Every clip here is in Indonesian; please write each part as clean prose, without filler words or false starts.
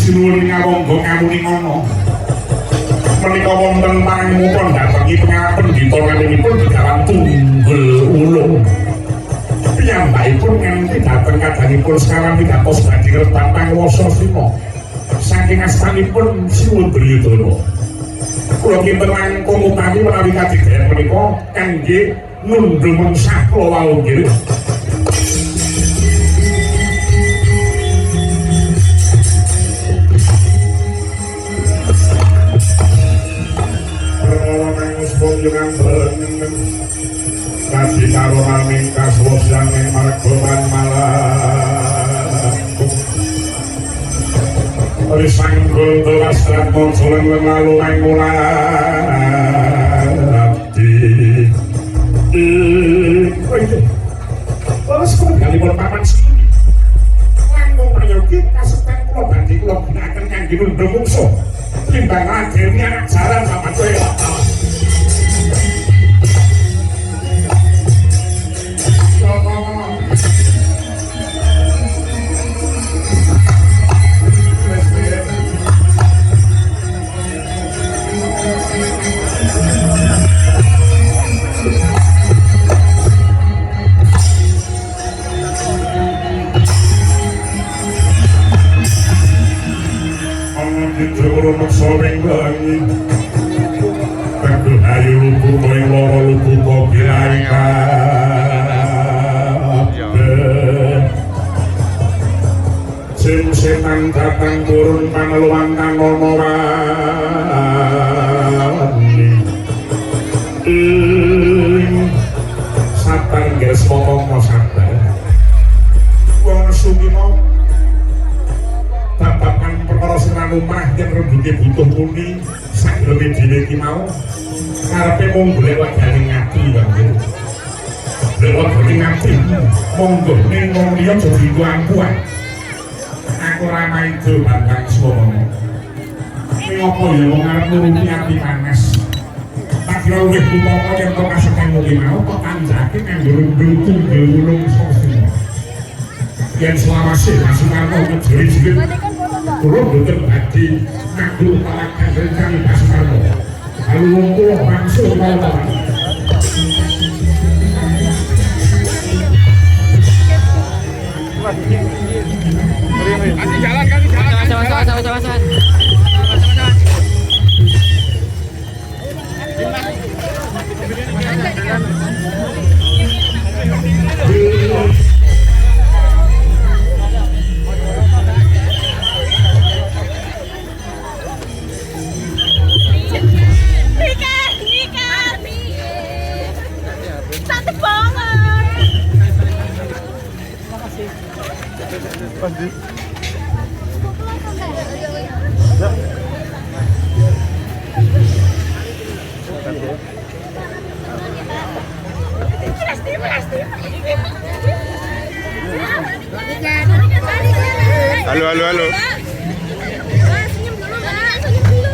sinuwun ngawonggo ngamuning ana menika wonten pangmuka datangi pengapendhita nganipun Begawan Tunggul Ulung piyambakipun nganti dhateng kadangipun sekarang pidatos badhe ngrebat pangwasa Sina saking astanipun Sinuwun Duryudana kula kinten langkung utami menawi kadidayan menika kangge nundhung mengsah kula wau nggih. Dengan berenang kasih taruhan mingkas wosang yang margoban malam risanggul telas dan monsulan lalu mengulati lalu sekali berpapan sini langgung menyogi kasetan kulo bandi kulo gunakan yang dinundung musuh timbang akhirnya anak jalan sama cuy Jurung soreng langit Teguh ayu lupu Moy loro lupu kopi laika Sim setan datang turun paneluan kanolowani Satar ges ngomong sabar Wong sugino babakan perkara sing rumah yen rembuge butuh muni sak lebih dhewe iki mau karepe mung golek wegane ngati wae. Lewat ngati monggo ning wong liya dadi kuat. Aku ora maido bantang suwono. Ning apa ya wong arep nuruti ati panas. Tak kira wis upama yen kok kasetan muni mau kok kanjake kanggo ndungkung ulung sosine. Yen selawase Soekarno ngejeri-jeri kula mboten badhe nganggo palakan rencana Pak Soekarno. Lalu wong kula langsung mawon. Kasih jalan. Sama-sama. Cantik banget. Pasti. Halo. Senyum dulu, senyum dulu.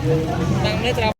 Bang Nitra